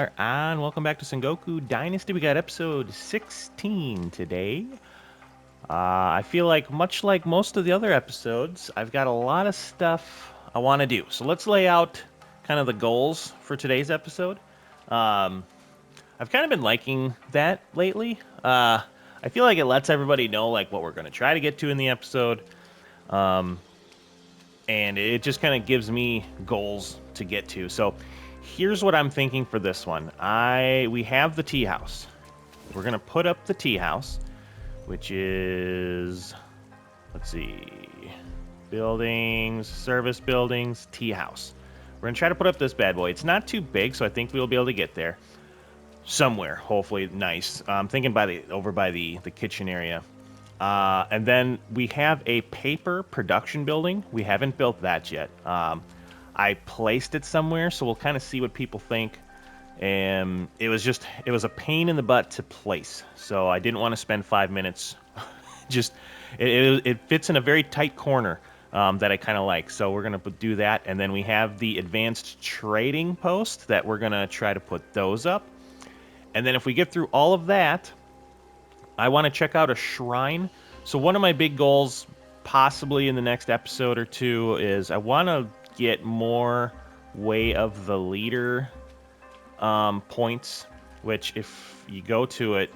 And welcome back to Sengoku Dynasty. We got episode 16 today. I feel like, much like most of the other episodes, I've got a lot of stuff I want to do. So let's lay out kind of the goals for today's episode. Um, I've kind of been liking that lately. I feel like it lets everybody know like what we're going to try to get to in the episode. And it just kind of gives me goals to get to. So here's what I'm thinking for this one. We have the tea house. We're gonna put up the tea house, which is, let's see, buildings, service buildings, tea house. We're gonna try to put up this bad boy. It's not too big, so I think we'll be able to get there somewhere. Hopefully, nice. I'm thinking over by the kitchen area. And then we have a paper production building. We haven't built that yet. I placed it somewhere, so we'll kind of see what people think. And it was a pain in the butt to place, so I didn't want to spend 5 minutes. Just it fits in a very tight corner that I kind of like. So we're gonna do that, and then we have the advanced trading post that we're gonna try to put those up. And then if we get through all of that, I want to check out a shrine. So one of my big goals, possibly in the next episode or two, is I want to get more Way of the Leader points, which if you go to it,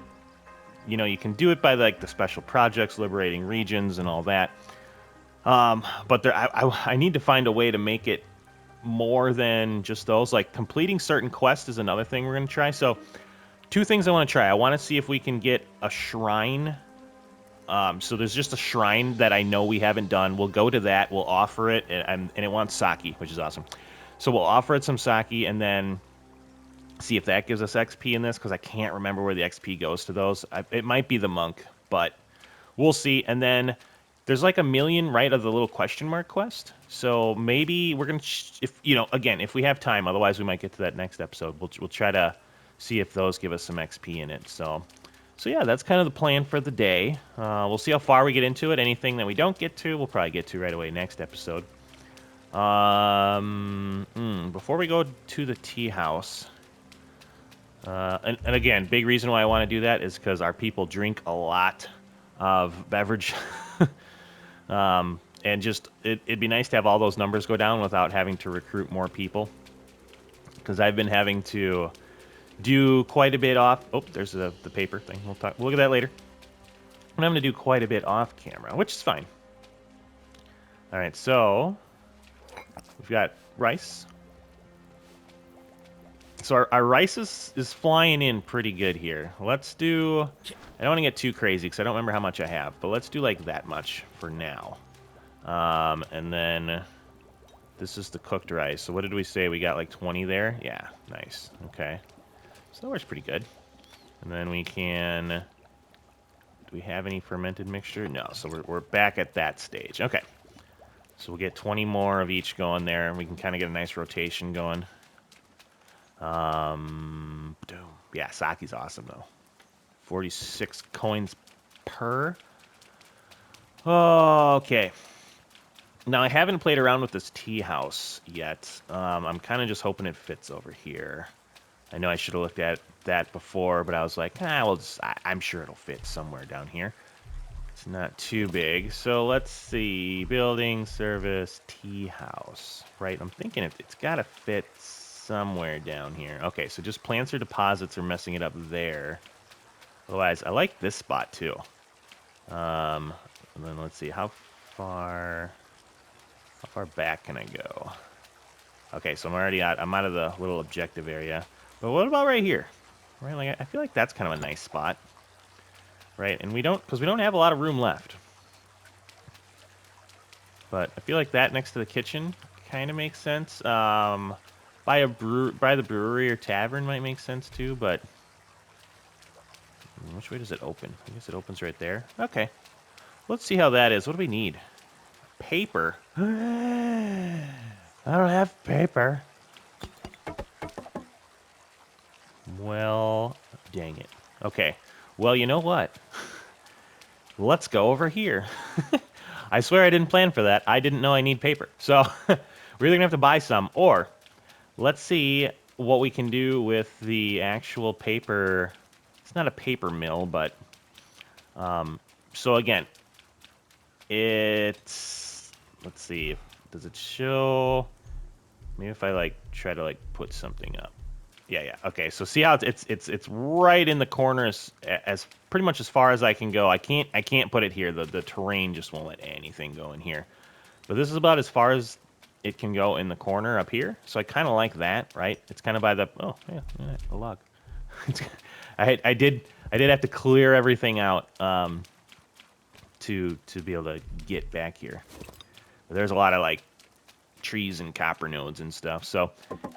you can do it by like the special projects, liberating regions, and all that. But I need to find a way to make it more than just those. Like completing certain quests is another thing we're going to try. So two things I want to try. I want to see if we can get a shrine. So there's just a shrine that I know we haven't done. We'll go to that. We'll offer it, and it wants sake, which is awesome. So we'll offer it some sake, and then see if that gives us XP in this, because I can't remember where the XP goes to those. It might be the monk, but we'll see. And then there's like a million, right, of the little question mark quest. So maybe we're going to, again, if we have time, otherwise we might get to that next episode. We'll try to see if those give us some XP in it. So yeah, that's kind of the plan for the day. We'll see how far we get into it. Anything that we don't get to, we'll probably get to right away next episode. Before we go to the tea house, and again, big reason why I want to do that is because our people drink a lot of beverage. And just, it'd be nice to have all those numbers go down without having to recruit more people. Because I've been having to do quite a bit off. Oh, there's the paper thing. We'll look at that later. I'm going to do quite a bit off camera, which is fine. All right, so we've got rice. So our rice is flying in pretty good here. Let's do, I don't want to get too crazy because I don't remember how much I have, but let's do like that much for now. And then this is the cooked rice. So what did we say? We got like 20 there? Yeah, nice. Okay. So that works pretty good. And then we can, do we have any fermented mixture? No, so we're back at that stage. Okay. So we'll get 20 more of each going there, and we can kind of get a nice rotation going. Yeah, sake's awesome though. 46 coins per. Okay. Now I haven't played around with this tea house yet. I'm kind of just hoping it fits over here. I know I should have looked at that before, but I was like, I'm sure it'll fit somewhere down here. It's not too big. So let's see. Building, service, tea house. Right, I'm thinking it's got to fit somewhere down here. Okay, so just plants or deposits are messing it up there. Otherwise, I like this spot too. And then let's see, how far back can I go? Okay, so I'm out of the little objective area. But what about right here? Right, like I feel like that's kind of a nice spot. Right, and because we don't have a lot of room left. But I feel like that next to the kitchen kind of makes sense. By the brewery or tavern might make sense too, but which way does it open? I guess it opens right there. Okay. Let's see how that is. What do we need? Paper. I don't have paper. Well, dang it. Okay. Well, you know what? Let's go over here. I swear I didn't plan for that. I didn't know I need paper. So we're either going to have to buy some, or let's see what we can do with the actual paper. It's not a paper mill, but so again, it's, let's see, does it show? Maybe if I like try to like put something up. Yeah. Okay. So see how it's right in the corner as pretty much as far as I can go. I can't put it here. The terrain just won't let anything go in here. But this is about as far as it can go in the corner up here. So I kind of like that, right? It's kind of by the, oh yeah, a log. I did have to clear everything out to be able to get back here. But there's a lot of like trees and copper nodes and stuff. So,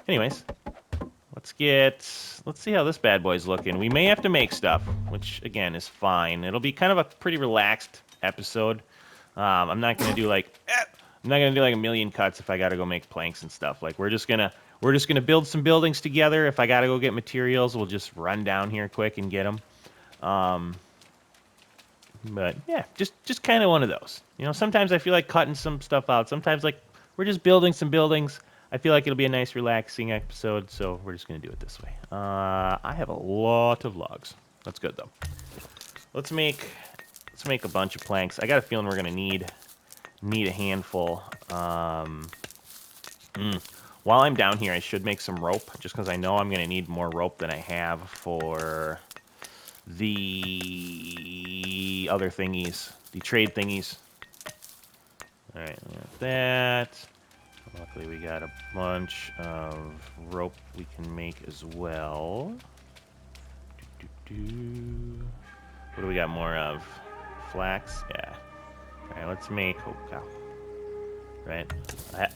anyways, let's see how this bad boy's looking. We may have to make stuff, which again is fine. It'll be kind of a pretty relaxed episode. I'm not gonna do like a million cuts if I gotta go make planks and stuff. Like we're just gonna build some buildings together. If I gotta go get materials, we'll just run down here quick and get them. But yeah, just kind of one of those. You know, sometimes I feel like cutting some stuff out. Sometimes like we're just building some buildings. I feel like it'll be a nice, relaxing episode, so we're just gonna do it this way. I have a lot of logs. That's good though. Let's make a bunch of planks. I got a feeling we're gonna need a handful. While I'm down here, I should make some rope, just because I know I'm gonna need more rope than I have for the other thingies, the trade thingies. All right, we got that. Luckily, we got a bunch of rope we can make as well. What do we got more of? Flax? Yeah. All right, let's make... Oh, cow. Right.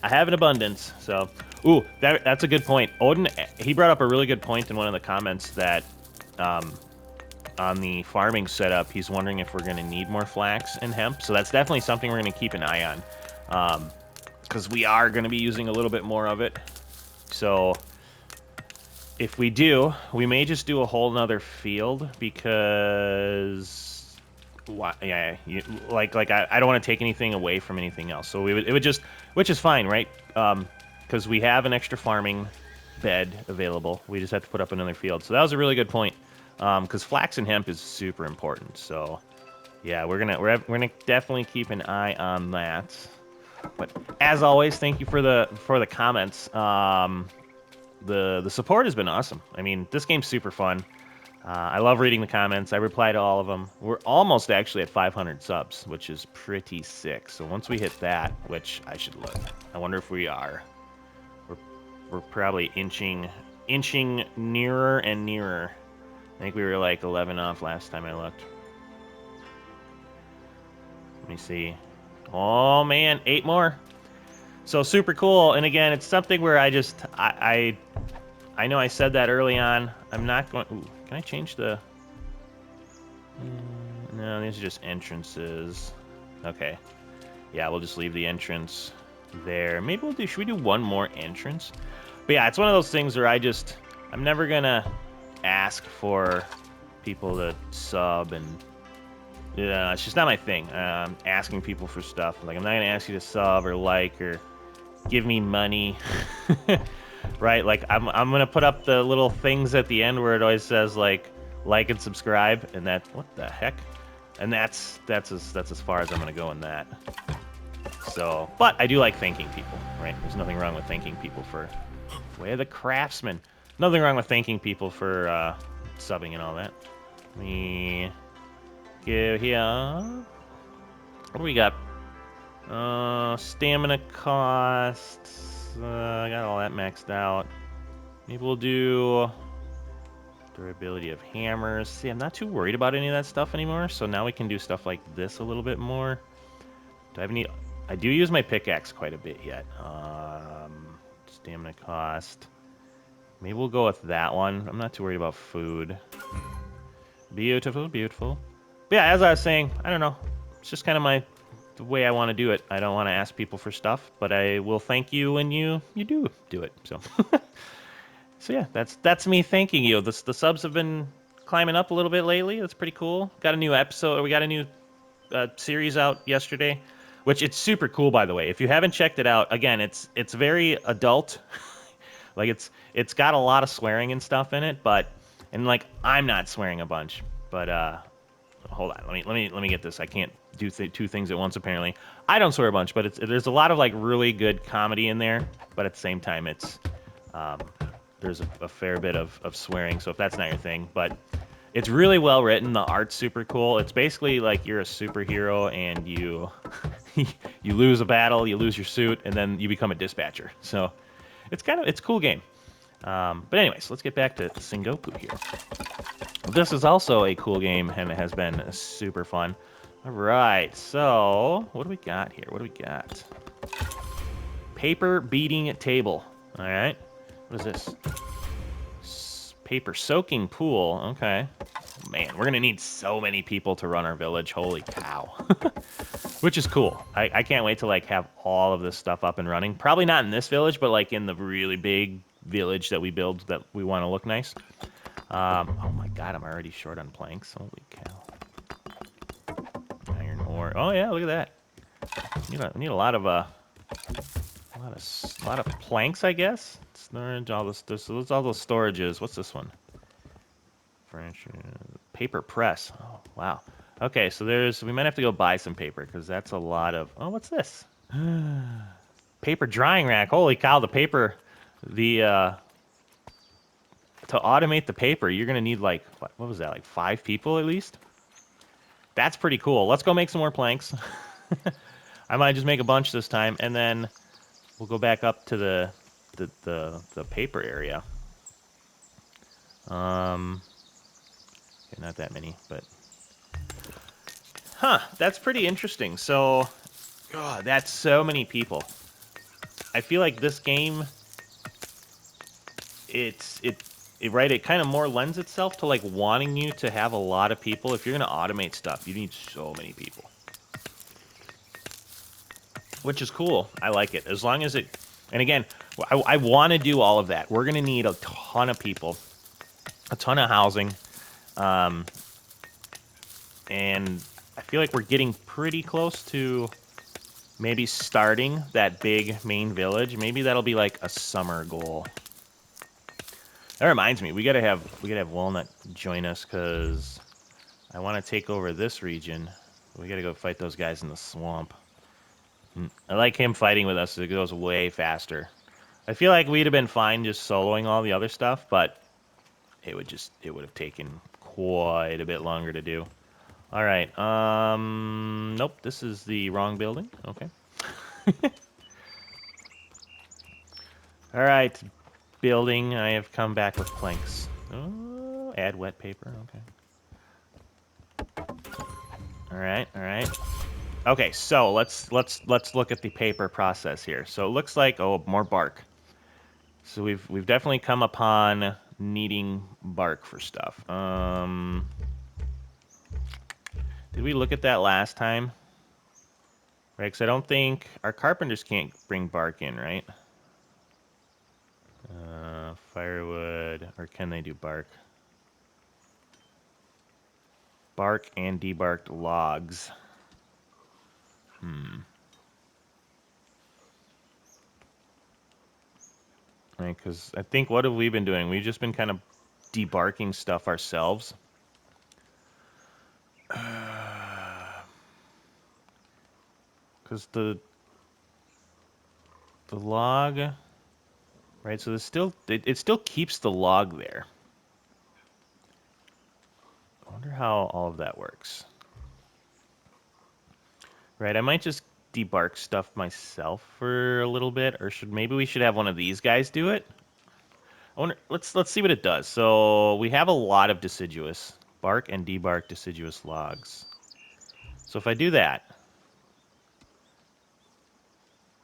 I have an abundance, so... Ooh, that's a good point. Odin, he brought up a really good point in one of the comments that... on the farming setup, he's wondering if we're going to need more flax and hemp. So that's definitely something we're going to keep an eye on. Because we are going to be using a little bit more of it. So if we do, we may just do a whole nother field because, yeah, I don't want to take anything away from anything else. So it would just, which is fine, right? Because we have an extra farming bed available. We just have to put up another field. So that was a really good point. Because flax and hemp is super important. So yeah, we're gonna definitely keep an eye on that. But as always, thank you for the comments. The support has been awesome. I mean, this game's super fun. I love reading the comments. I reply to all of them. We're almost actually at 500 subs, which is pretty sick. So once we hit that, which I should look, I wonder if we are. We're probably inching nearer and nearer. I think we were like 11 off last time I looked. Let me see. Oh man, 8 more. So super cool. And again, it's something where I know I said that early on. I'm not going... Ooh, can I change the... No, these are just entrances. Okay. Yeah, we'll just leave the entrance there. Maybe we'll do... Should we do one more entrance? But yeah, it's one of those things where I'm never gonna ask for people to sub, and yeah, it's just not my thing. Asking people for stuff, like I'm not gonna ask you to sub or like or give me money. Right? Like I'm gonna put up the little things at the end where it always says like and subscribe, and that, what the heck? And that's as far as I'm gonna go in that. So, but I do like thanking people, right? There's nothing wrong with thanking people for Way of the Craftsman. Nothing wrong with thanking people for subbing and all that. Let me go here. What do we got? Stamina costs. I got all that maxed out. Maybe we'll do durability of hammers. See, I'm not too worried about any of that stuff anymore, so now we can do stuff like this a little bit more. Do I have any... I do use my pickaxe quite a bit yet. Stamina cost. Maybe we'll go with that one. I'm not too worried about food. Beautiful, beautiful. But yeah, as I was saying, I don't know. It's just kind of the way I want to do it. I don't want to ask people for stuff, but I will thank you when you do it. So, so yeah, that's me thanking you. The subs have been climbing up a little bit lately. That's pretty cool. Got a new episode. We got a new series out yesterday, which it's super cool, by the way. If you haven't checked it out, again, it's very adult. Like it's got a lot of swearing and stuff in it, but and like I'm not swearing a bunch, but hold on, let me get this. I can't do two things at once apparently. I don't swear a bunch, but there's a lot of like really good comedy in there, but at the same time it's um, there's a fair bit of swearing. So if that's not your thing, but it's really well written. The art's super cool. It's basically like you're a superhero and you you lose a battle, you lose your suit, and then you become a dispatcher. So it's a cool game. But anyways, let's get back to Sengoku here. This is also a cool game, and it has been super fun. All right, so what do we got here? What do we got? Paper beating table. All right, what is this? Paper soaking pool. Okay. Man, we're gonna need so many people to run our village. Holy cow. Which is cool. I can't wait to like have all of this stuff up and running. Probably not in this village, but like in the really big village that we build that we want to look nice. Oh my god, I'm already short on planks. Holy cow. Iron ore. Oh yeah, look at that. We need a lot of planks, I guess. Storage, all this. There's all those storages. What's this one? Furniture, paper press. Oh wow. Okay, so we might have to go buy some paper because that's a lot of. Oh, what's this? Paper drying rack. Holy cow! The paper, to automate the paper, you're gonna need like what was that? Like 5 people at least. That's pretty cool. Let's go make some more planks. I might just make a bunch this time, and then we'll go back up to the paper area. Okay, not that many, but that's pretty interesting. So, God, that's so many people. I feel like this game, it kind of more lends itself to like wanting you to have a lot of people. If you're gonna automate stuff, you need so many people, which is cool. I like it as long as it. And again, I want to do all of that. We're gonna need a ton of people, a ton of housing, and I feel like we're getting pretty close to maybe starting that big main village. Maybe that'll be like a summer goal. That reminds me, we gotta have Walnut join us because I want to take over this region. We gotta go fight those guys in the swamp. I like him fighting with us. It goes way faster. I feel like we'd have been fine just soloing all the other stuff, but it would have taken quite a bit longer to do. All right. Nope. This is the wrong building. Okay. All right. Building. I have come back with planks. Oh, add wet paper. Okay. All right. All right. Okay. So let's look at the paper process here. So it looks like more bark. So we've definitely come upon needing bark for stuff. Did we look at that last time? Right, because I don't think our carpenters can't bring bark in, right? Firewood, or can they do bark? Bark and debarked logs. Right, because I think what have we been doing? We've just been kind of debarking stuff ourselves. Because the log, right? So it still keeps the log there. I wonder how all of that works. Right, I might just debark stuff myself for a little bit, or maybe we should have one of these guys do it. I wonder. Let's see what it does. So we have a lot of deciduous bark and debark deciduous logs. So if I do that,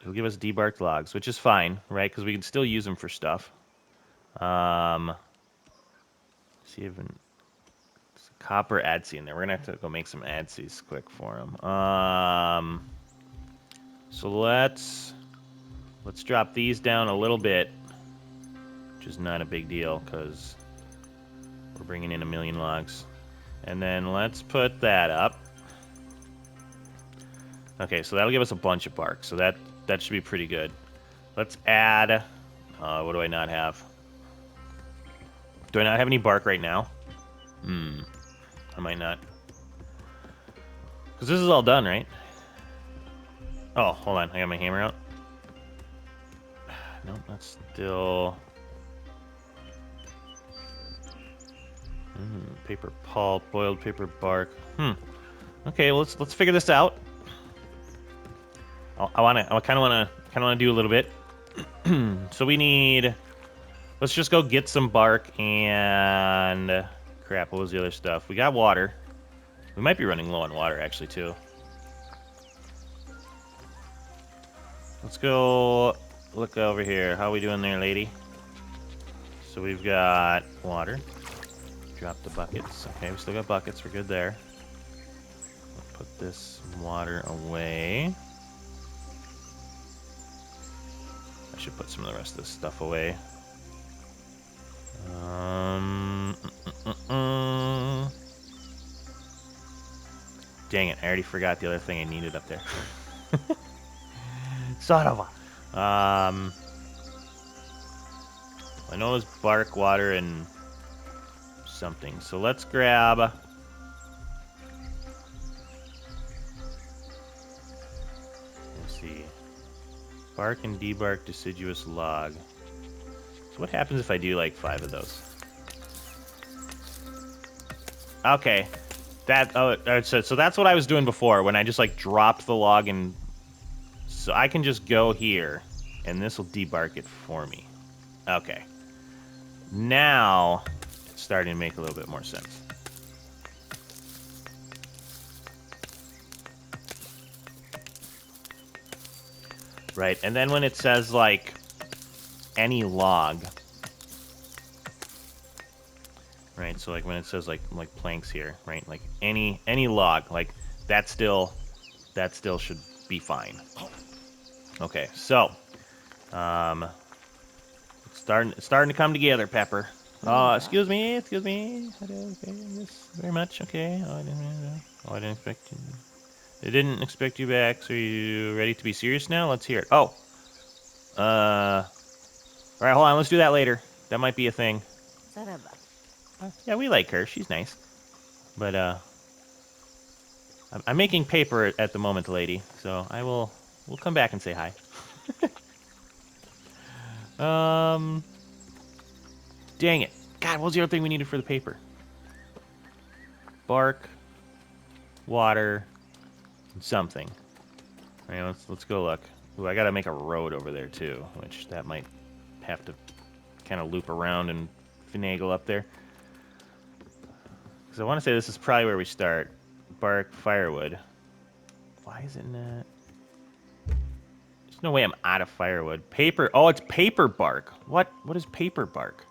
it'll give us debarked logs, which is fine, right? Because we can still use them for stuff. See if copper adsi in there. We're gonna have to go make some adsies quick for him. So let's drop these down a little bit, which is not a big deal because we're bringing in 1,000,000 logs. And then let's put that up. Okay, so that'll give us a bunch of bark. So that should be pretty good. Let's add. What do I not have? Do I not have any bark right now? I might not. Because this is all done, right? Oh, hold on. I got my hammer out. No, that's still... paper pulp, boiled paper bark. Okay, well, let's figure this out. I kind of wanna do a little bit. So we need... Let's just go get some bark and... Crap, what was the other stuff? We got water. We might be running low on water, actually, too. Let's go look over here. How we doing there, lady? So we've got water. Drop the buckets. Okay, we still got buckets. We're good there. Let's put this water away. I should put some of the rest of this stuff away. Dang it, I already forgot the other thing I needed up there. Son of a... I know it was bark, water, and something. So let's grab... Let's see. Bark and debark deciduous log. So what happens if I do like 5 of those? Okay. So that's what I was doing before when I just like dropped the log and... So I can just go here and this will debark it for me. Okay. Now it's starting to make a little bit more sense. Right, and then when it says like any log, right? So like when it says like planks here, right? Like any log, like that still should be fine. Okay, so it's starting to come together, Pepper. Excuse me. Okay, yes, very much. Okay. I didn't expect you. I didn't expect you back. So you ready to be serious now? Let's hear it. Oh. All right, hold on. Let's do that later. That might be a thing. Yeah, we like her. She's nice. But I'm making paper at the moment, lady. So we'll come back and say hi. Dang it. God, what was the other thing we needed for the paper? Bark, water, and something. All right, let's go look. Ooh, I gotta make a road over there too, which that might have to kind of loop around and finagle up there. Because I want to say this is probably where we start. Bark, firewood. Why is it not? There's no way I'm out of firewood. Paper. Oh, it's paper bark. What? What is paper bark?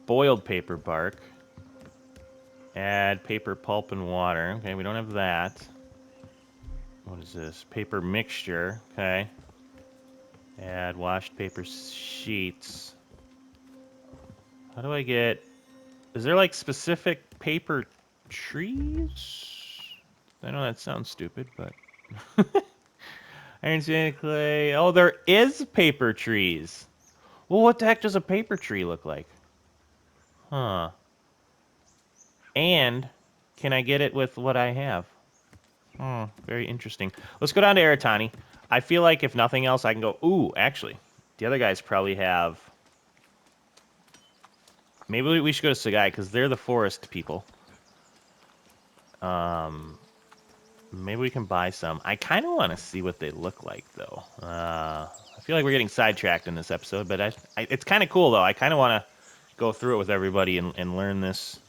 Boiled paper bark. Add paper pulp and water. Okay, we don't have that. What is this? Paper mixture. Okay. Add washed paper sheets. How do I get... Is there, like, specific paper trees? I know that sounds stupid, but... Iron sand clay... Oh, there is paper trees! Well, what the heck does a paper tree look like? Huh. And can I get it with what I have? Oh, very interesting. Let's go down to Eritani. I feel like if nothing else, I can go... Ooh, actually, the other guys probably have... Maybe we should go to Sagai, because they're the forest people. Maybe we can buy some. I kind of want to see what they look like, though. I feel like we're getting sidetracked in this episode, but it's kind of cool, though. I kind of want to go through it with everybody and learn this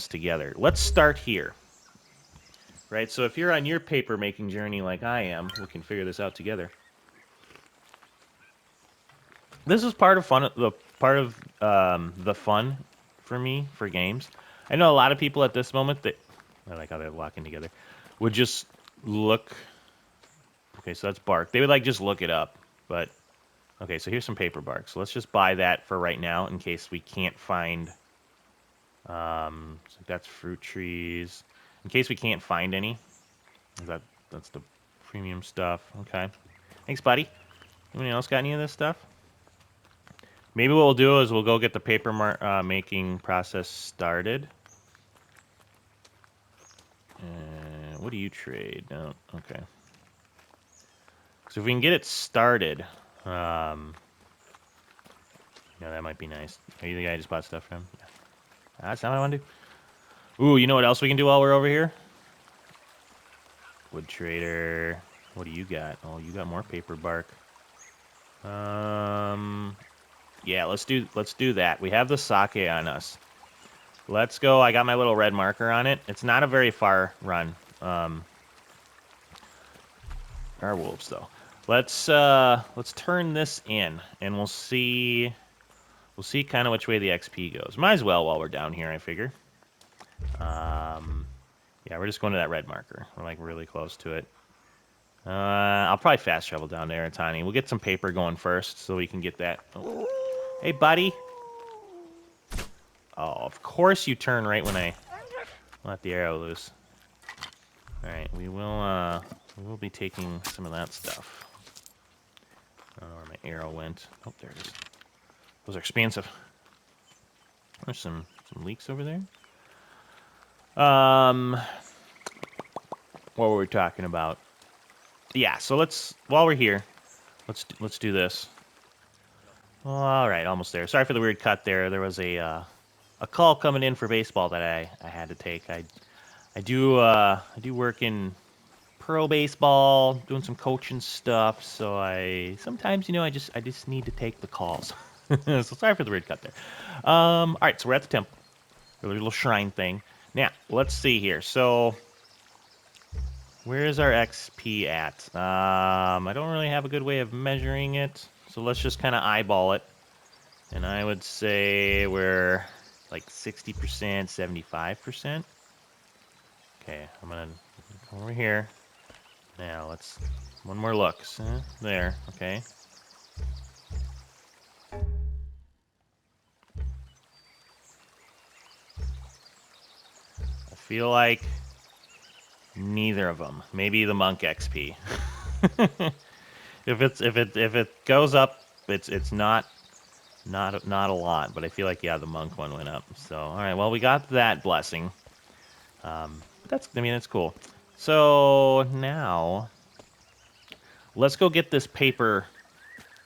together. Let's start here. Right, so if you're on your paper-making journey like I am, we can figure this out together. This is part of the fun for me for games. I know a lot of people at this moment that I like how they're walking together would just look. Okay, so that's bark. They would like just look it up, but okay. So here's some paper bark. So let's just buy that for right now in case we can't find. So that's fruit trees. In case we can't find any, that's the Premium stuff. Okay. Thanks, buddy. Anyone else got any of this stuff? Maybe what we'll do is we'll go get the paper making process started. What do you trade? No, okay. So if we can get it started, that might be nice. Are you the guy I just bought stuff from? Yeah. That's not what I want to do. Ooh, you know what else we can do while we're over here? Wood trader. What do you got? Oh, you got more paper bark. Yeah, let's do that. We have the sake on us. Let's go. I got my little red marker on it. It's not a very far run. Our wolves though. Let's turn this in, and we'll see kind of which way the XP goes. Might as well while we're down here, I figure. Yeah, we're just going to that red marker. We're like really close to it. I'll probably fast travel down there, Tani. We'll get some paper going first, so we can get that. Oh. Hey, buddy. Oh, of course you turn right when I let the arrow loose. All right, we will be taking some of that stuff. I don't know where my arrow went. Oh, there it is. Those are expensive. There's some leaks over there. What were we talking about? Yeah, so while we're here, let's do this. All right, almost there. Sorry for the weird cut there. There was a call coming in for baseball that I had to take. I do work in pro baseball, doing some coaching stuff. So sometimes I just need to take the calls. So sorry for the weird cut there. All right, so we're at the temple, the little shrine thing. Now let's see here. So where is our XP at? I don't really have a good way of measuring it. So let's just kind of eyeball it. And I would say we're like 60%, 75%. Okay, I'm going to come over here. Now, one more look. There, okay. I feel like neither of them. Maybe the monk XP. If it goes up, it's not a lot, but I feel like the monk one went up. So all right, well we got that blessing. That's cool. So now let's go get this paper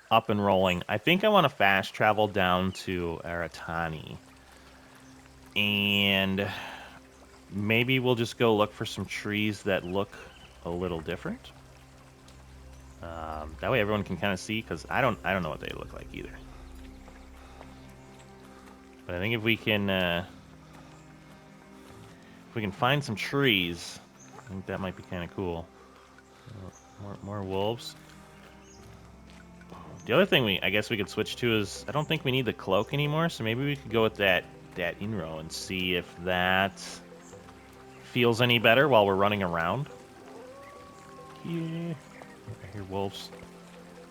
up and rolling. I think I want to fast travel down to Aratani, and maybe we'll just go look for some trees that look a little different. That way everyone can kind of see, because I don't know what they look like either. But I think if we can find some trees, I think that might be kind of cool. More wolves. The other thing I guess we could switch to is, I don't think we need the cloak anymore, so maybe we could go with that inrow and see if that feels any better while we're running around. Yeah, I hear wolves.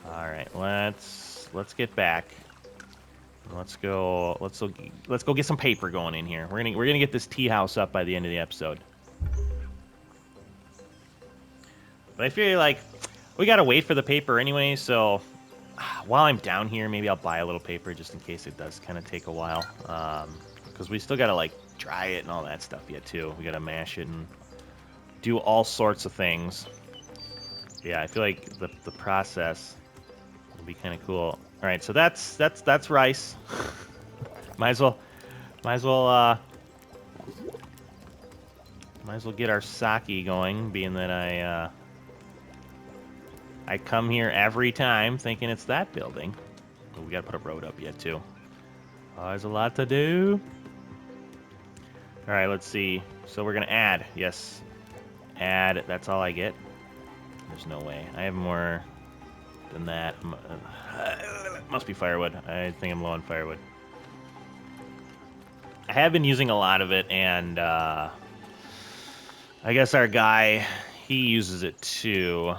All right, let's get back. Let's go get some paper going in here. We're gonna get this tea house up by the end of the episode. But I feel like we gotta wait for the paper anyway, so while I'm down here, maybe I'll buy a little paper just in case it does kind of take a while. Because we still gotta like dry it and all that stuff yet too. We gotta mash it and do all sorts of things. Yeah, I feel like the process will be kind of cool. All right, so that's rice. might as well get our sake going, being that I come here every time thinking it's that building. But we gotta put a road up yet too. Oh, there's a lot to do. All right, let's see. So we're gonna add. Yes, add. That's all I get. There's no way. I have more than that. Must be firewood. I think I'm low on firewood. I have been using a lot of it, and I guess our guy, he uses it too.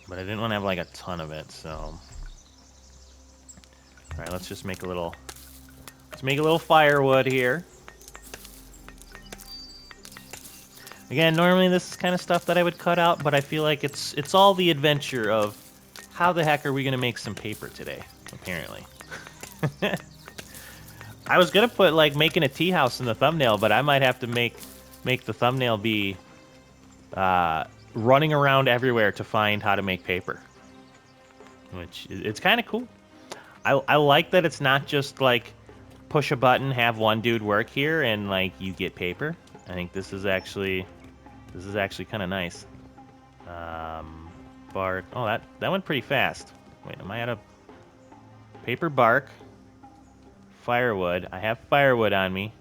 But I didn't want to have like a ton of it, so. All right, let's just make a little. Let's make a little firewood here. Again, normally this is kind of stuff that I would cut out, but I feel like it's all the adventure of how the heck are we going to make some paper today, apparently. I was going to put, like, making a tea house in the thumbnail, but I might have to make the thumbnail be running around everywhere to find how to make paper. Which, it's kind of cool. I like that it's not just, like, push a button, have one dude work here, and, like, you get paper. I think this is actually kind of nice. Bark. Oh, that went pretty fast. Wait, am I out of paper bark? Firewood. I have firewood on me.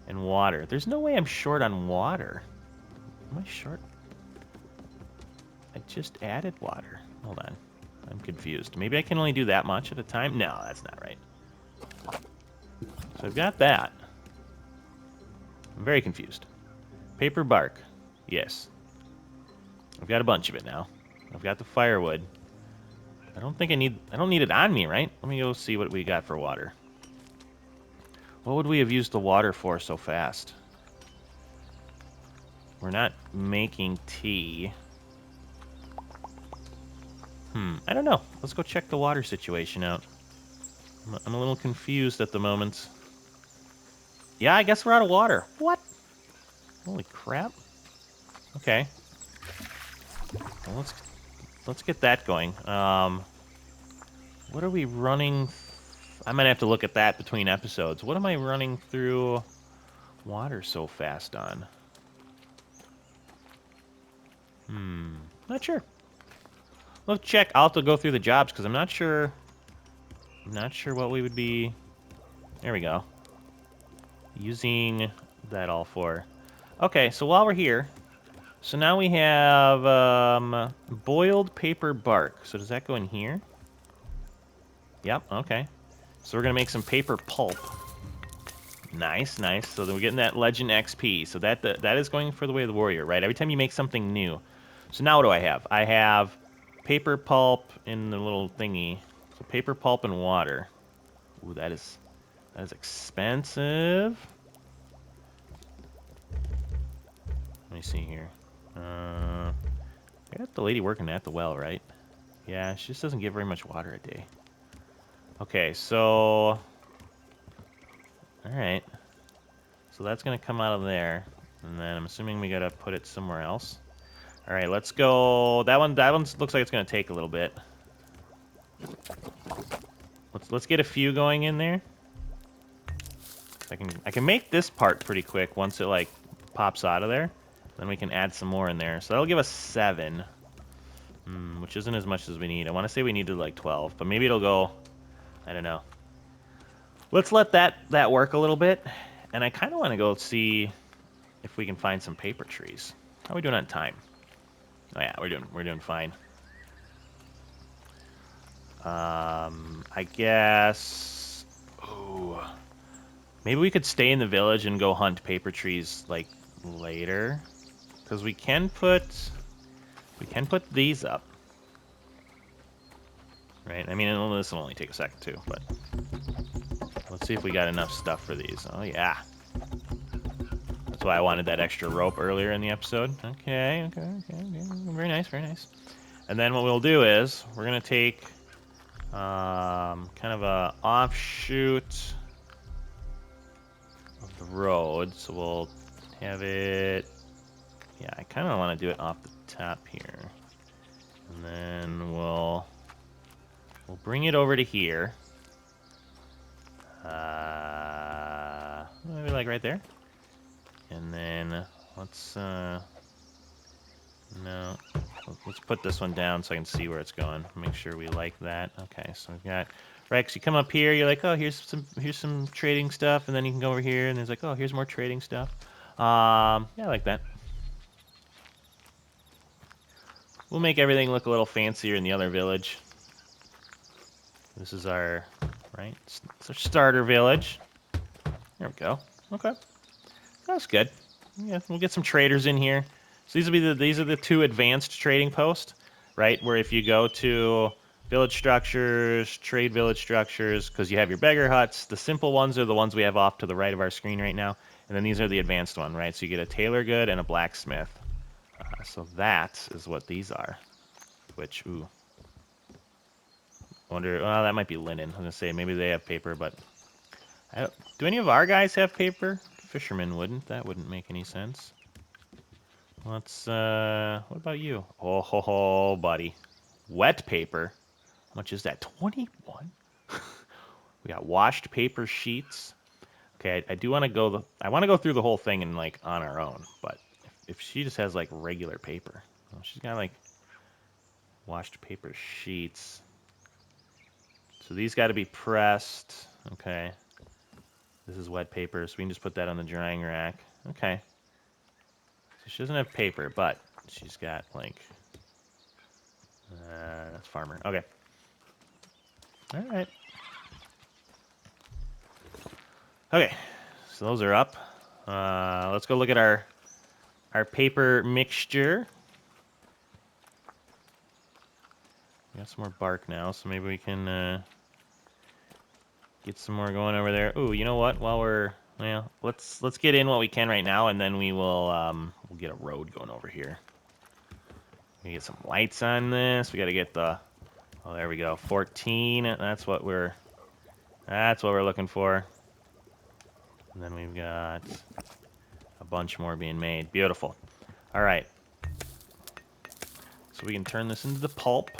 And water. There's no way I'm short on water. Am I short? I just added water. Hold on. I'm confused. Maybe I can only do that much at a time? No, that's not right. So I've got that. I'm very confused. Paper bark. Yes. I've got a bunch of it now. I've got the firewood. I don't need it on me, right? Let me go see what we got for water. What would we have used the water for so fast? We're not making tea. I don't know. Let's go check the water situation out. I'm a little confused at the moment. Yeah, I guess we're out of water. What? Holy crap. Okay. Well, let's get that going. What are we running? I might have to look at that between episodes. What am I running through water so fast on? Not sure. Let's check. I'll have to go through the jobs because I'm not sure. I'm not sure what we would be. There we go. Using that all for. Okay, so while we're here, so now we have boiled paper bark. So does that go in here? Yep. Okay. So we're gonna make some paper pulp. Nice, nice. So then we're getting that legend XP. So that is going for the way of the warrior, right? Every time you make something new. So now what do I have? I have paper pulp in the little thingy. So paper pulp and water. Ooh, that is expensive. Let me see here. I got the lady working at the well, right? Yeah, she just doesn't get very much water a day. Okay, so... Alright. So that's going to come out of there. And then I'm assuming we got to put it somewhere else. Alright, let's go... That one looks like it's going to take a little bit. Let's get a few going in there. I can make this part pretty quick once it, like, pops out of there. Then we can add some more in there. So that'll give us 7. Which isn't as much as we need. I want to say we needed, like, 12. But maybe it'll go... I don't know. Let's let that work a little bit. And I kind of want to go see if we can find some paper trees. How are we doing on time? Oh yeah, we're doing fine. I guess... Ooh. Maybe we could stay in the village and go hunt paper trees, like, later. Because we can put these up. Right? I mean, this will only take a second, too, but... Let's see if we got enough stuff for these. Oh, yeah. That's why I wanted that extra rope earlier in the episode. Okay. Very nice, very nice. And then what we'll do is, we're going to take kind of a offshoot of the road. So we'll have it... Yeah, I kind of want to do it off the top here. And then we'll bring it over to here. Maybe like right there. And then let's let's put this one down so I can see where it's going. Make sure we like that. Okay, so we've got Rex. You come up here. You're like, oh, here's some trading stuff, and then you can go over here, and there's like, oh, here's more trading stuff. Yeah, I like that. We'll make everything look a little fancier in the other village. This is our, right? It's our starter village. There we go. Okay, that's good. Yeah, we'll get some traders in here. So these are the 2 advanced trading posts, right? Where if you go to village structures, trade village structures, because you have your beggar huts. The simple ones are the ones we have off to the right of our screen right now. And then these are the advanced one, right? So you get a tailor good and a blacksmith. So that is what these are. Which, ooh. Wonder, well, that might be linen. I'm going to say maybe they have paper, but... do any of our guys have paper? Fishermen wouldn't. That wouldn't make any sense. Let's, what about you? Oh, ho, ho, buddy. Wet paper. How much is that? 21? We got washed paper sheets. Okay, I do want to go, I want to go through the whole thing and, like, on our own. But if she just has, like, regular paper. Well, she's got, like, washed paper sheets. So these got to be pressed. Okay. This is wet paper, so we can just put that on the drying rack. Okay. So she doesn't have paper, but she's got, like... that's farmer. Okay. Alright. Okay. So those are up. Let's go look at our paper mixture. We got some more bark now, so maybe we can get some more going over there. Ooh, you know what? While we're... Well, let's get in what we can right now, and then we will we'll get a road going over here. We get some lights on this. We got to get the... Oh, there we go. 14. That's what we're looking for. And then we've got a bunch more being made. Beautiful. All right. So we can turn this into the pulp.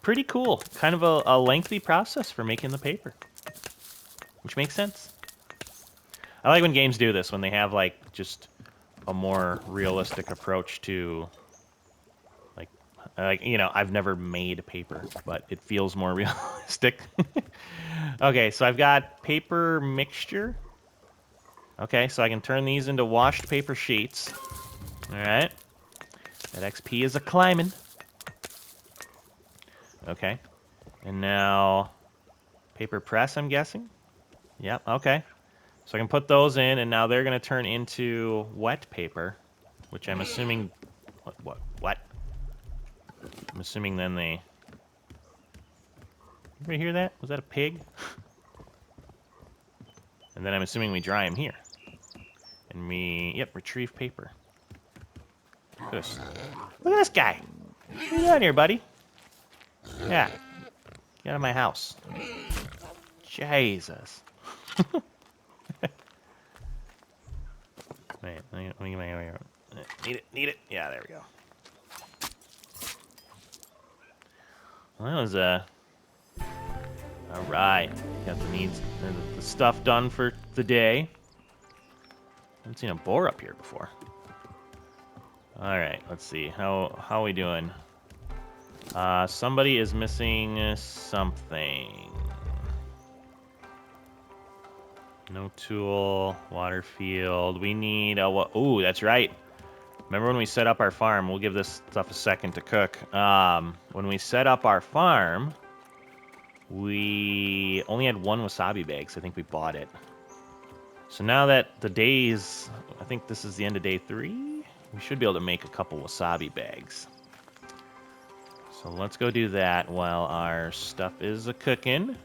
Pretty cool. Kind of a lengthy process for making the paper, which makes sense. I like when games do this, when they have, like, just a more realistic approach to, like, you know, I've never made paper, but it feels more realistic. Okay, so I've got paper mixture. Okay, so I can turn these into washed paper sheets. All right. That XP is a climbing. Okay. And now paper press, I'm guessing. Yep, okay. So I can put those in, and now they're going to turn into wet paper, which I'm assuming... What? I'm assuming then they... Anybody hear that? Was that a pig? And then I'm assuming we dry them here. And we... Yep, retrieve paper. Look at this guy. What are you doing here, buddy? Yeah. Get out of my house. Jesus. Wait, need it. Yeah, there we go. Well, that was, all right. Got the stuff done for the day. Haven't seen a boar up here before. All right, let's see. How are we doing? Somebody is missing something. No tool, water field. We need a... Ooh, that's right. Remember when we set up our farm? We'll give this stuff a second to cook. When we set up our farm, we only had one wasabi bag, so I think we bought it. So now that the days... I think this is the end of day 3. We should be able to make a couple wasabi bags. So let's go do that while our stuff is a-cooking.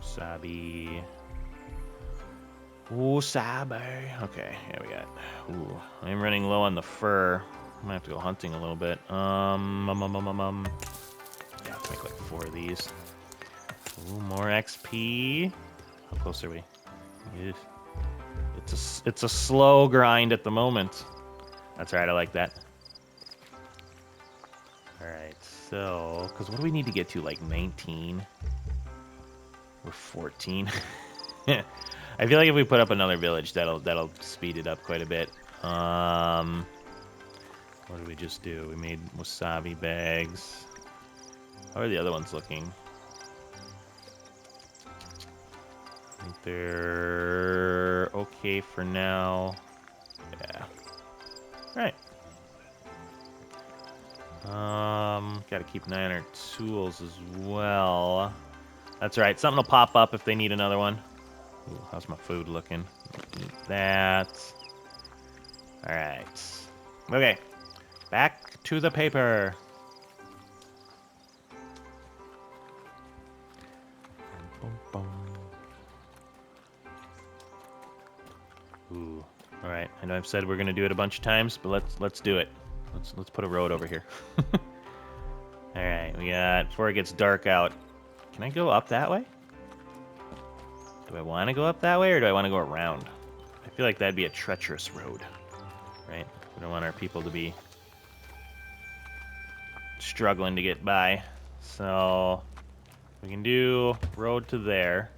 Wasabi... Wasabi. Okay, here we got. Ooh, I'm running low on the fur. I might have to go hunting a little bit. Yeah, let's make like 4 of these. Ooh, more XP. How close are we? It's a slow grind at the moment. That's right, I like that. All right, so because what do we need to get to? Like 19? We're 14. I feel like if we put up another village, that'll speed it up quite a bit. What did we just do? We made wasabi bags. How are the other ones looking? I think they're okay for now. Yeah. All right. Got to keep an eye on our tools as well. That's right. Something will pop up if they need another one. Ooh, how's my food looking? Need that. All right. Okay. Back to the paper. Boom, boom. Ooh. All right. I know I've said we're gonna do it a bunch of times, but let's do it. Let's put a road over here. All right. We got before it gets dark out. Can I go up that way? Do I want to go up that way, or do I want to go around? I feel like that'd be a treacherous road, right? We don't want our people to be struggling to get by. So we can do road to there.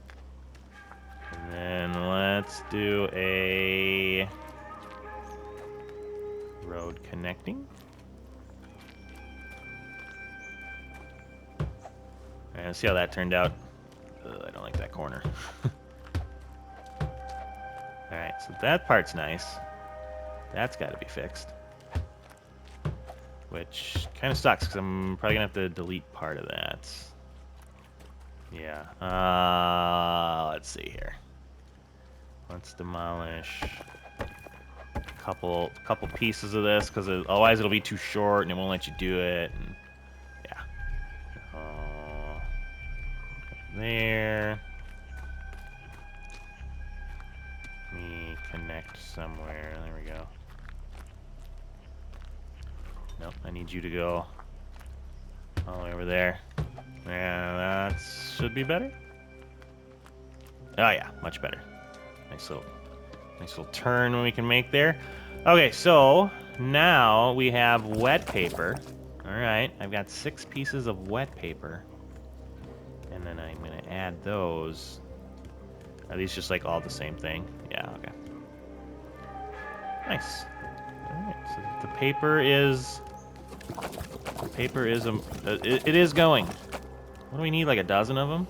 And then let's do a road connecting. All right, let's see how that turned out. I don't like that corner. All right, so that part's nice. That's got to be fixed. Which kind of sucks, because I'm probably going to have to delete part of that. Yeah. Let's see here. Let's demolish a couple pieces of this, because otherwise it'll be too short, and it won't let you do it. And yeah. There. Let me connect somewhere. There we go. Nope, I need you to go all the way over there. Yeah, that should be better. Oh yeah, much better. Nice little turn we can make there. Okay, so now we have wet paper. All right, I've got 6 pieces of wet paper, and then I'm gonna add those. Are these just like all the same thing? Yeah. Okay. Nice. All right, so the paper is. It is going. What do we need? Like a dozen of them?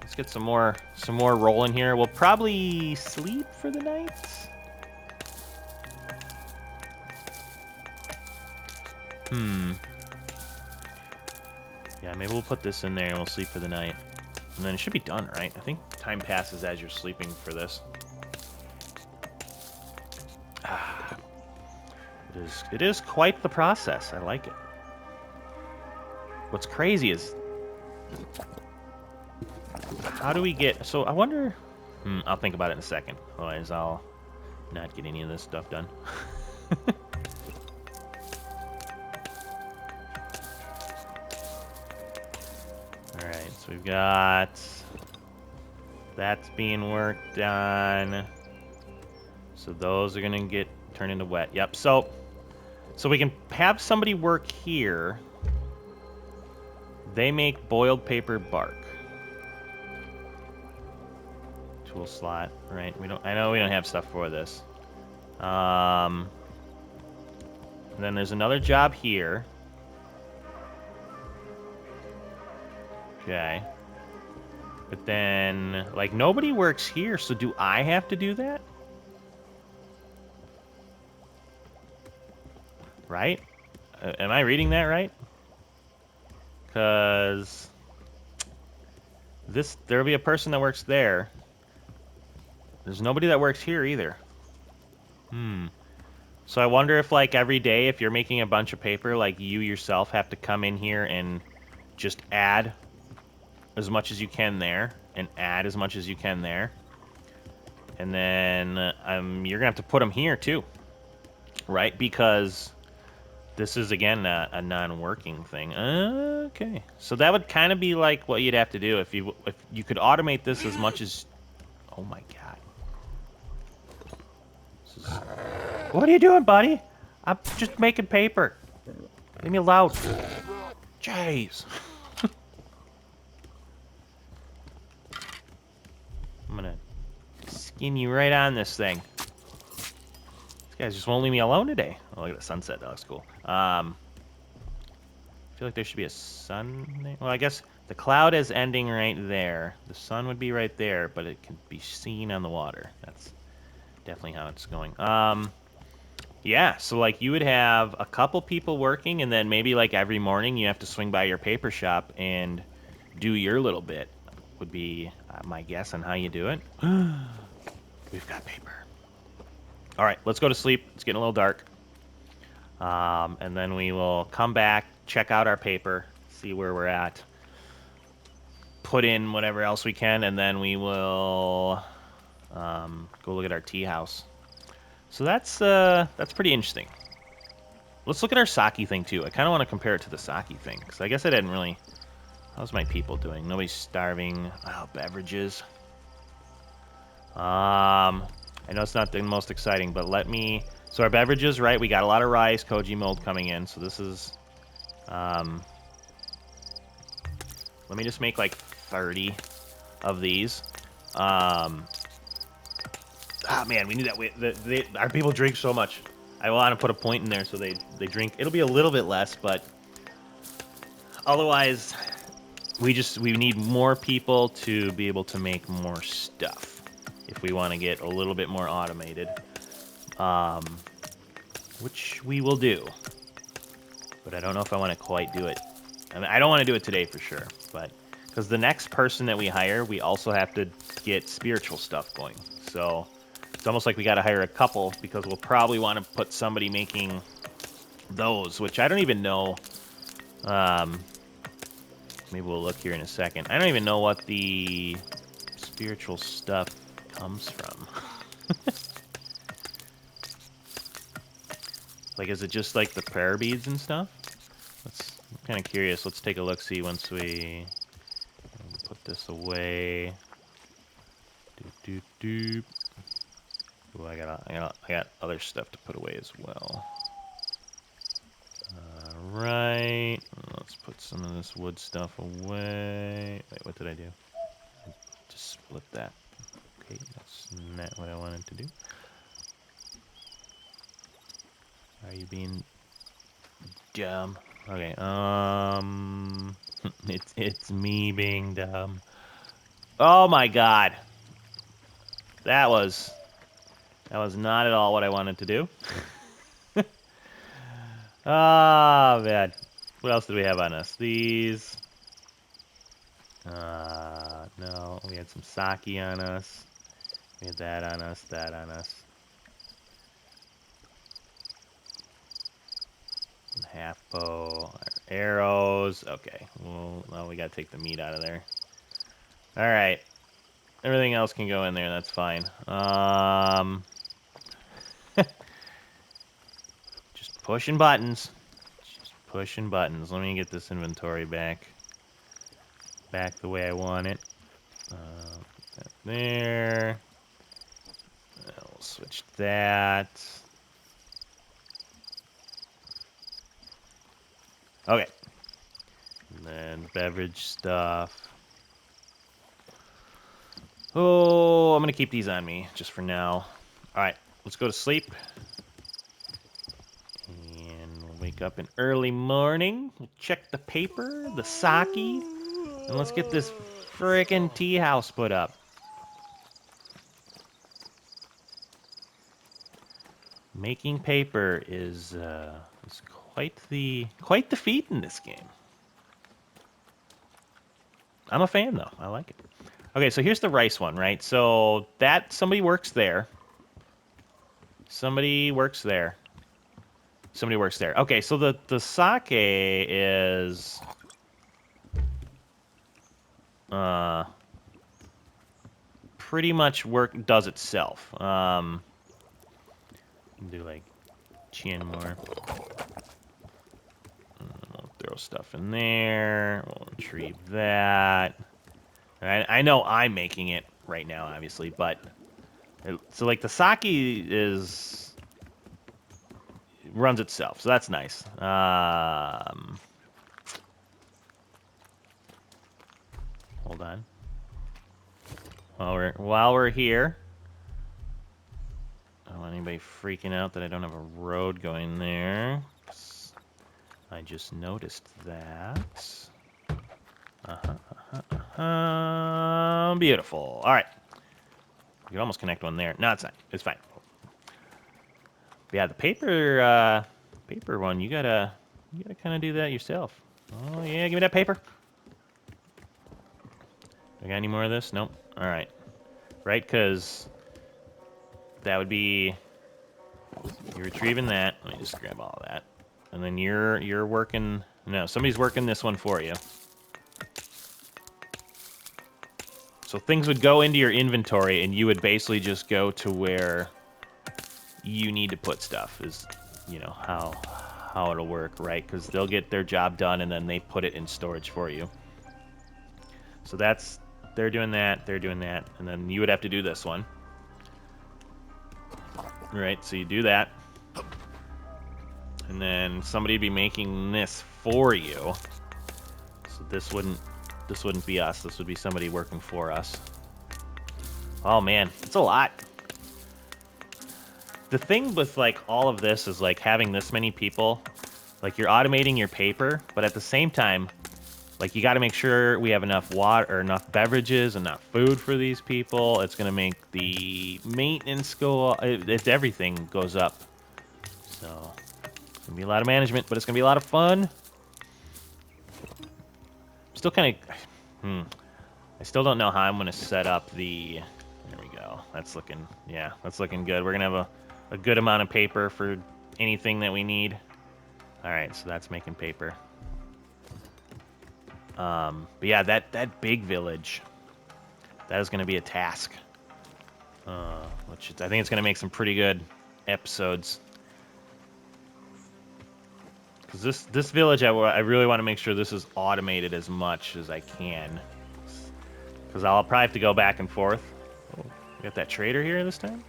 Let's get some more rolling here. We'll probably sleep for the night. Yeah, maybe we'll put this in there and we'll sleep for the night. And then it should be done, right? I think time passes as you're sleeping for this. It is quite the process. I like it. What's crazy is, how do we get... So I wonder... I'll think about it in a second. Otherwise, I'll not get any of this stuff done. Alright, so we've got... That's being worked on. So those are going to get turned into wet. Yep, so we can have somebody work here. They make boiled paper bark. Tool slot, right? I know we don't have stuff for this. And then there's another job here. Okay. But then, like, nobody works here, so do I have to do that? Right? Am I reading that right? Because there'll be a person that works there. There's nobody that works here either. So I wonder if, like, every day, if you're making a bunch of paper, like, you yourself have to come in here and just add as much as you can there, and add as much as you can there. And then you're going to have to put them here, too. Right? Because this is, again, a non-working thing. Okay. So that would kind of be like what you'd have to do if you could automate this as much as... Oh, my God. What are you doing, buddy? I'm just making paper. Leave me alone. Jeez. I'm going to skin you right on this thing. These guys just won't leave me alone today. Oh, look at the sunset. That looks cool. I feel like there should be a sun there. Well, I guess the cloud is ending right there. The sun would be right there, but it can be seen on the water. That's definitely how it's going. Yeah, so, like, you would have a couple people working, and then maybe, like, every morning you have to swing by your paper shop and do your little bit, would be my guess on how you do it. We've got paper. All right, let's go to sleep. It's getting a little dark. And then we will come back, check out our paper, see where we're at. put in whatever else we can, and then we will go look at our tea house. So that's pretty interesting. Let's look at our sake thing too. I kind of want to compare it to the sake thing because I guess I didn't really. How's my people doing? Nobody's starving. Oh, beverages. I know it's not the most exciting, but let me. So our beverages, right? We got a lot of rice, koji mold coming in. So this is. Let me just make like 30 of these. Man, we need that. Our people drink so much. I want to put a point in there so they drink. It'll be a little bit less, but otherwise, we need more people to be able to make more stuff if we want to get a little bit more automated, which we will do. But I don't know if I want to quite do it. I mean, I don't want to do it today for sure, but because the next person that we hire, we also have to get spiritual stuff going. So it's almost like we got to hire a couple because we'll probably want to put somebody making those, which I don't even know. Maybe we'll look here in a second. I don't even know what the spiritual stuff comes from. Like, is it just like the prayer beads and stuff? I'm kind of curious. Let's take a look, see once we put this away. Doop, doop, doop. Ooh, I got other stuff to put away as well. Right. Let's put some of this wood stuff away. Wait, what did I do? Just split that. Okay, that's not what I wanted to do. Are you being dumb? Okay, it's me being dumb. Oh my god. That was not at all what I wanted to do. Ah, man. What else did we have on us? These. No, we had some sake on us. We had that on us, that on us. Half bow, arrows. Okay, well, we gotta take the meat out of there. All right, everything else can go in there. That's fine. Just pushing buttons. Just pushing buttons. Let me get this inventory back the way I want it. That there. We'll switch that. Okay. And then beverage stuff. Oh, I'm going to keep these on me just for now. All right, let's go to sleep. And we'll wake up in early morning. We'll check the paper, the sake, and let's get this frickin' tea house put up. Making paper is quite the feat in this game. I'm a fan though. I like it. Okay, so here's the rice one, right? So somebody works there. Somebody works there. Okay, so the sake is pretty much does itself. Do like chin more. We'll throw stuff in there. We'll retrieve that. I know I'm making it right now, obviously, but so like the sake runs itself, so that's nice. Hold on. While we're here, I don't want anybody freaking out that I don't have a road going there. I just noticed that. Beautiful. All right. You can almost connect one there. No, it's not. It's fine. Yeah, the paper one, you gotta kind of do that yourself. Oh yeah, give me that paper. I got any more of this? Nope. All right. Right, because that would be you're retrieving that. Let me just grab all of that, and then you're working. No, somebody's working this one for you. So things would go into your inventory, and you would basically just go to where you need to put stuff. Is, you know, how it'll work, right? Because they'll get their job done, and then they put it in storage for you. So that's, they're doing that, and then you would have to do this one. Right, so you do that. And then somebody would be making this for you. So this wouldn't be us. This would be somebody working for us. Oh man, it's a lot. The thing with like all of this is like having this many people, like you're automating your paper, but at the same time, like you got to make sure we have enough water or enough beverages, enough food for these people. It's gonna make the maintenance go. It's everything goes up. So it's gonna be a lot of management, but it's gonna be a lot of fun. Still kind of, I still don't know how I'm gonna set up the. There we go. That's looking, yeah, that's looking good. We're gonna have a good amount of paper for anything that we need. All right, so that's making paper. But yeah, that big village, that is gonna be a task. Which I think it's gonna make some pretty good episodes. Because this village, I really want to make sure this is automated as much as I can. Because I'll probably have to go back and forth. Oh, we got that trader here this time?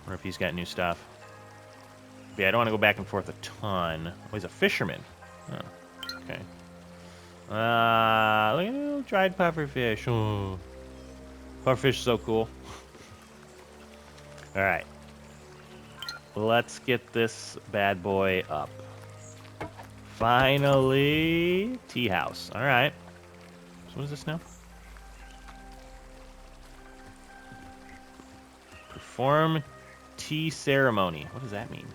Or if he's got new stuff. But yeah, I don't want to go back and forth a ton. Oh, he's a fisherman. Oh, okay. Look at little dried pufferfish. Oh. Pufferfish is so cool. Alright. Let's get this bad boy up. Finally, tea house. All right. So what is this now? Perform tea ceremony. What does that mean?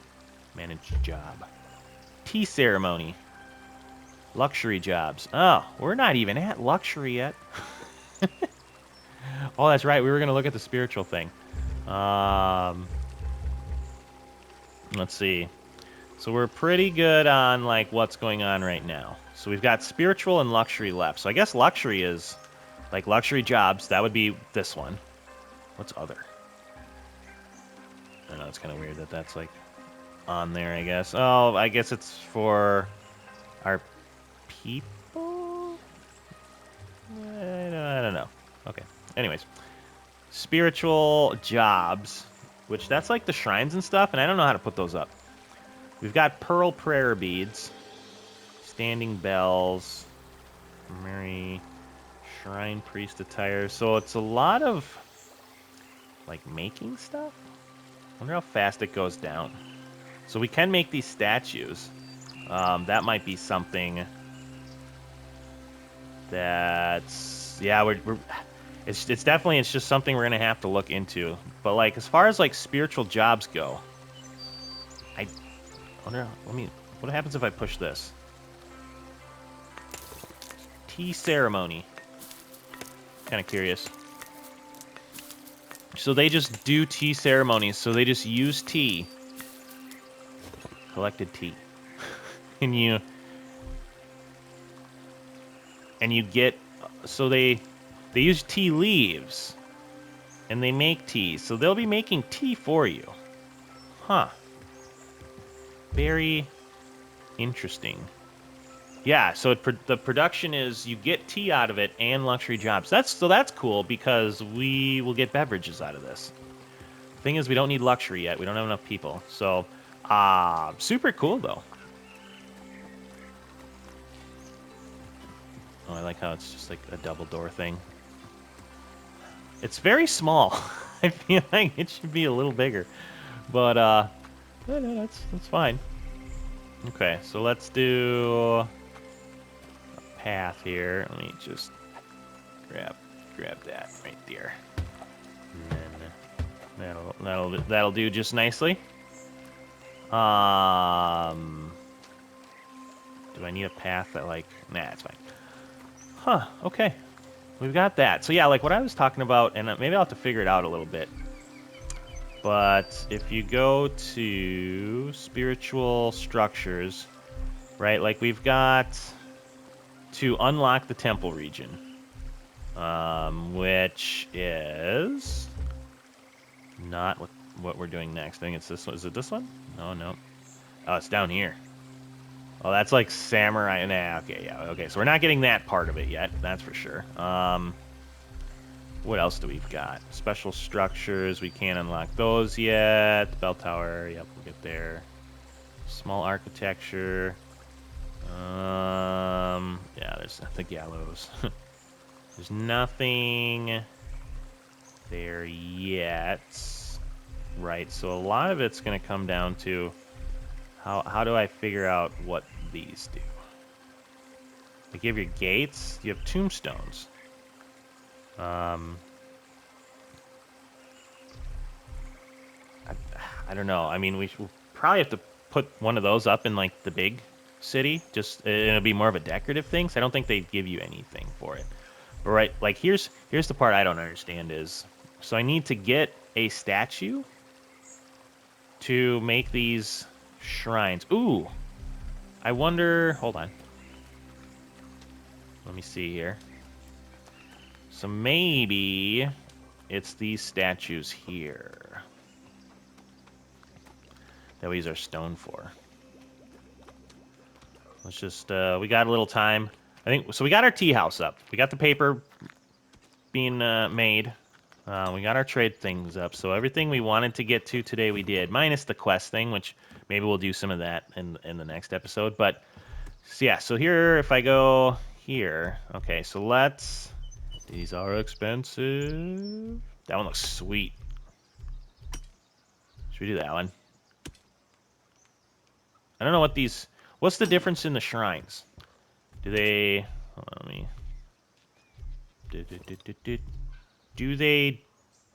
Manage job. Tea ceremony. Luxury jobs. Oh, we're not even at luxury yet. Oh, that's right. We were going to look at the spiritual thing. Let's see. So we're pretty good on like what's going on right now. So we've got spiritual and luxury left. So I guess luxury is like luxury jobs. That would be this one. What's other? I know it's kind of weird that that's like on there, I guess. Oh, I guess it's for our people? I don't know. Okay. Anyways. Spiritual jobs, which that's like the shrines and stuff, and I don't know how to put those up. We've got pearl prayer beads, standing bells, Mary, shrine priest attire. So it's a lot of like making stuff. I wonder how fast it goes down. So we can make these statues. That might be something that's, yeah, it's definitely, it's just something we're gonna have to look into. But like as far as like spiritual jobs go, I wonder, what happens if I push this? Tea ceremony. Kind of curious. So they just do tea ceremonies. So they just use tea. Collected tea. and you get, so they use tea leaves. And they make tea. So they'll be making tea for you. Huh. Very interesting. Yeah, so the production is you get tea out of it and luxury jobs. That's cool because we will get beverages out of this. Thing is, we don't need luxury yet. We don't have enough people. So, super cool though. Oh, I like how it's just like a double door thing. It's very small. I feel like it should be a little bigger, but no, that's fine. Okay, so let's do a path here. Let me just grab that right there, and then that'll do just nicely. Do I need a path that like? Nah, it's fine. Huh? Okay, we've got that. So yeah, like what I was talking about, and maybe I'll have to figure it out a little bit. But if you go to spiritual structures, right, like we've got to unlock the temple region. which is not what we're doing next. I think it's this one. Is it this one? No, no. Oh, it's down here. Oh, that's like samurai. Nah, okay, yeah, okay. So we're not getting that part of it yet. That's for sure. What else do we've got? Special structures. We can't unlock those yet. Bell tower. Yep, we'll get there. Small architecture. Yeah, there's the gallows. There's nothing there yet. Right, so a lot of it's going to come down to how do I figure out what these do? Like you have your gates, you have tombstones. I don't know. I mean, we'll probably have to put one of those up in like the big city. Just it'll be more of a decorative thing. So I don't think they give you anything for it. But right, like here's the part I don't understand is so I need to get a statue to make these shrines. Ooh, I wonder. Hold on. Let me see here. So maybe it's these statues here that we use our stone for. Let's just, we got a little time. I think, so we got our tea house up. We got the paper being made. We got our trade things up. So everything we wanted to get to today we did, minus the quest thing, which maybe we'll do some of that in the next episode. But, so yeah, so here, if I go here, okay, so let's, these are expensive. That one looks sweet. Should we do that one? I don't know what these... What's the difference in the shrines? Do they... Hold on, let me... Do they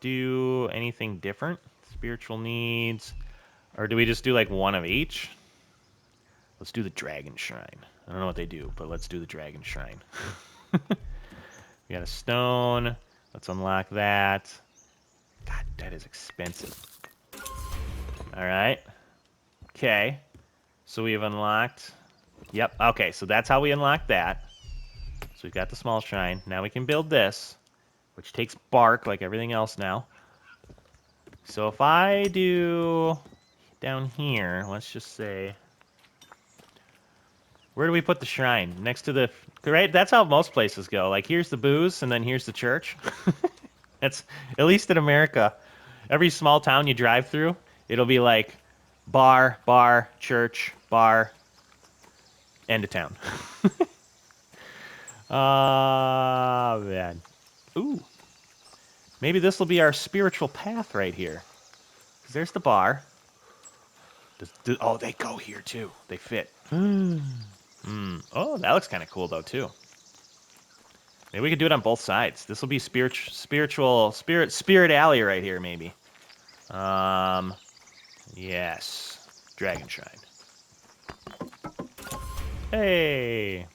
do anything different? Spiritual needs? Or do we just do like one of each? Let's do the dragon shrine. I don't know what they do, but let's do the dragon shrine. We got a stone. Let's unlock that. God, that is expensive. All right. Okay. So we have unlocked... Yep, okay, so that's how we unlock that. So we've got the small shrine. Now we can build this, which takes bark like everything else now. So if I do down here, let's just say... Where do we put the shrine? Next to the... Right? That's how most places go. Like, here's the booze, and then here's the church. That's, at least in America, every small town you drive through, it'll be like bar, bar, church, bar, end of town. Man. Ooh. Maybe this will be our spiritual path right here. 'Cause there's the bar. Oh, they go here too. They fit. Oh, that looks kind of cool though too. Maybe we could do it on both sides. This will be spirit alley right here, maybe. Yes. Dragon shrine. Hey.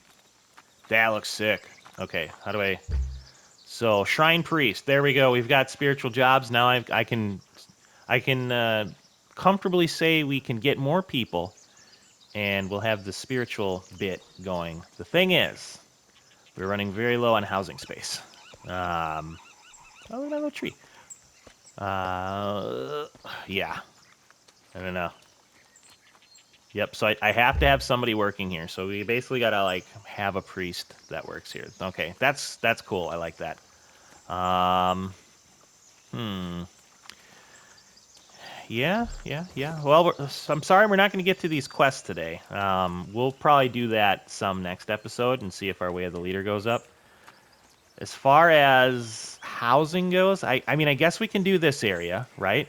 That looks sick. Okay, how do I... So, shrine priest. There we go. We've got spiritual jobs. Now I can comfortably say we can get more people, and we'll have the spiritual bit going. The thing is, we're running very low on housing space. Oh, look at that little tree. Yeah. I don't know. Yep, so I have to have somebody working here. So we basically gotta like have a priest that works here. Okay, that's cool. I like that. Yeah. Well, I'm sorry we're not going to get to these quests today. We'll probably do that some next episode and see if our Way of the Leader goes up. As far as housing goes, I mean, I guess we can do this area, right?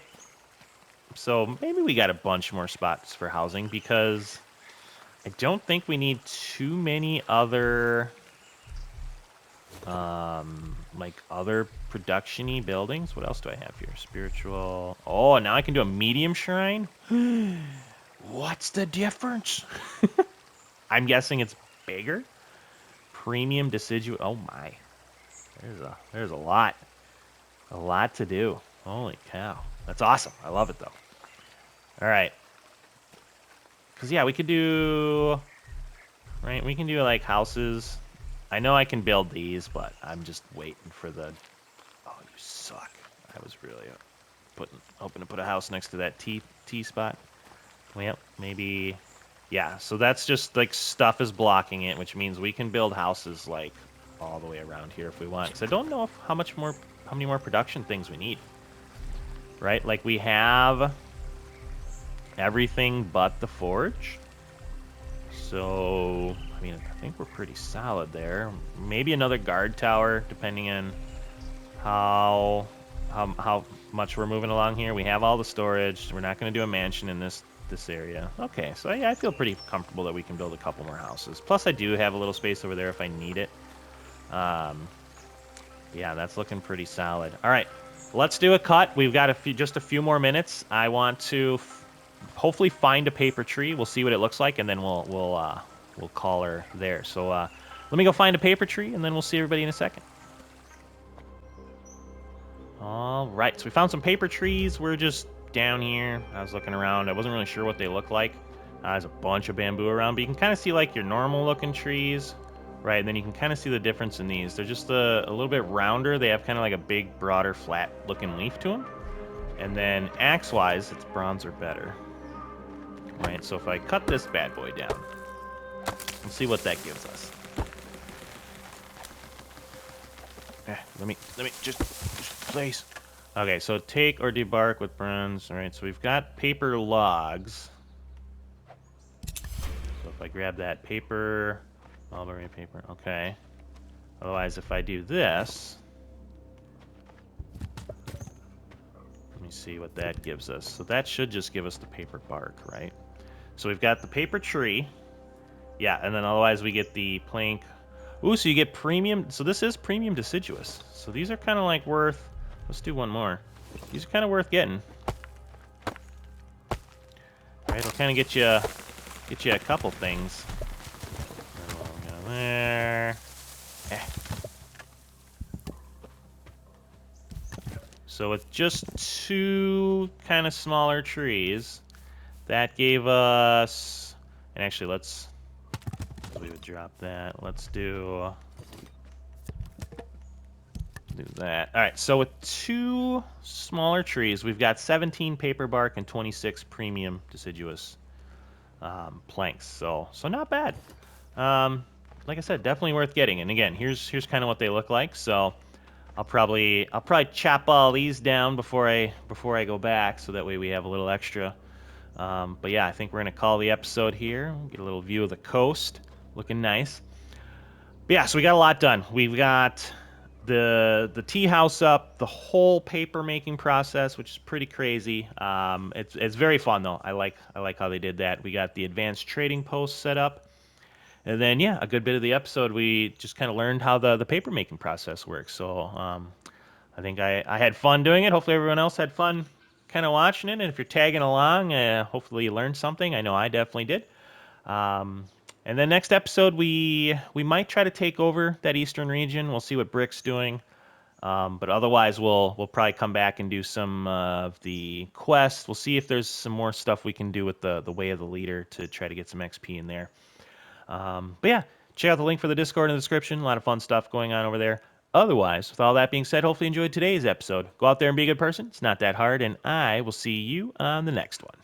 So maybe we got a bunch more spots for housing because I don't think we need too many other, like other production-y buildings. What else do I have here? Spiritual. Oh, now I can do a medium shrine? What's the difference? I'm guessing it's bigger. Premium deciduous. Oh my. There's a lot. A lot to do. Holy cow. That's awesome. I love it, though. All right. Because, yeah, we could do... Right, we can do, like, houses I know I can build these, but I'm just waiting for the... Oh, you suck. I was really hoping to put a house next to that T spot. Well, maybe... Yeah, so that's just, like, stuff is blocking it, which means we can build houses, like, all the way around here if we want. Because I don't know how many more production things we need. Right? Like, we have everything but the forge. So, I mean, I think we're pretty solid there. Maybe another guard tower, depending on how much we're moving along here. We have all the storage. We're not going to do a mansion in this area. Okay, so yeah, I feel pretty comfortable that we can build a couple more houses. Plus, I do have a little space over there if I need it. Yeah, that's looking pretty solid. All right, let's do a cut. We've got just a few more minutes. I want to hopefully find a paper tree. We'll see what it looks like, and then we'll call her there. So let me go find a paper tree, and then we'll see everybody in a second. All right, so we found some paper trees. We're just down here. I was looking around. I wasn't really sure what they look like. There's a bunch of bamboo around, but you can kind of see like your normal looking trees, right? And then you can kind of see the difference in these. They're just a little bit rounder. They have kind of like a big, broader, flat looking leaf to them. And then axe-wise, it's bronze or better. Right, so if I cut this bad boy down, we'll see what that gives us. Let me just place. Okay, so take or debark with bronze. All right, so we've got paper logs. So if I grab that paper, mulberry paper, okay. Otherwise, if I do this, let me see what that gives us. So that should just give us the paper bark, right? So we've got the paper tree. Yeah, and then otherwise we get the plank. Ooh, so you get premium. So this is premium deciduous. So these are kind of like worth... Let's do one more. These are kind of worth getting. All right, it'll kind of get you a couple things. There. So with just two kind of smaller trees, that gave us... And actually, we would drop that. Let's do that. All right, so with two smaller trees, we've got 17 paper bark and 26 premium deciduous planks. So not bad. Like I said, definitely worth getting. And again, here's kind of what they look like. So I'll probably chop all these down before I go back, so that way we have a little extra. But yeah, I think we're gonna call the episode here. Get a little view of the coast, looking nice. But yeah, so we got a lot done. We've got the tea house up, the whole paper making process, which is pretty crazy. It's very fun though. I like how they did that. We got the advanced trading post set up, and then yeah, a good bit of the episode we just kind of learned how the paper making process works. So I think I had fun doing it. Hopefully everyone else had fun kind of watching it. And if you're tagging along, hopefully you learned something. I know I definitely did. And then next episode, we might try to take over that eastern region. We'll see what Brick's doing. But otherwise, we'll probably come back and do some of the quests. We'll see if there's some more stuff we can do with the Way of the Leader to try to get some XP in there. But yeah, check out the link for the Discord in the description. A lot of fun stuff going on over there. Otherwise, with all that being said, hopefully you enjoyed today's episode. Go out there and be a good person. It's not that hard, and I will see you on the next one.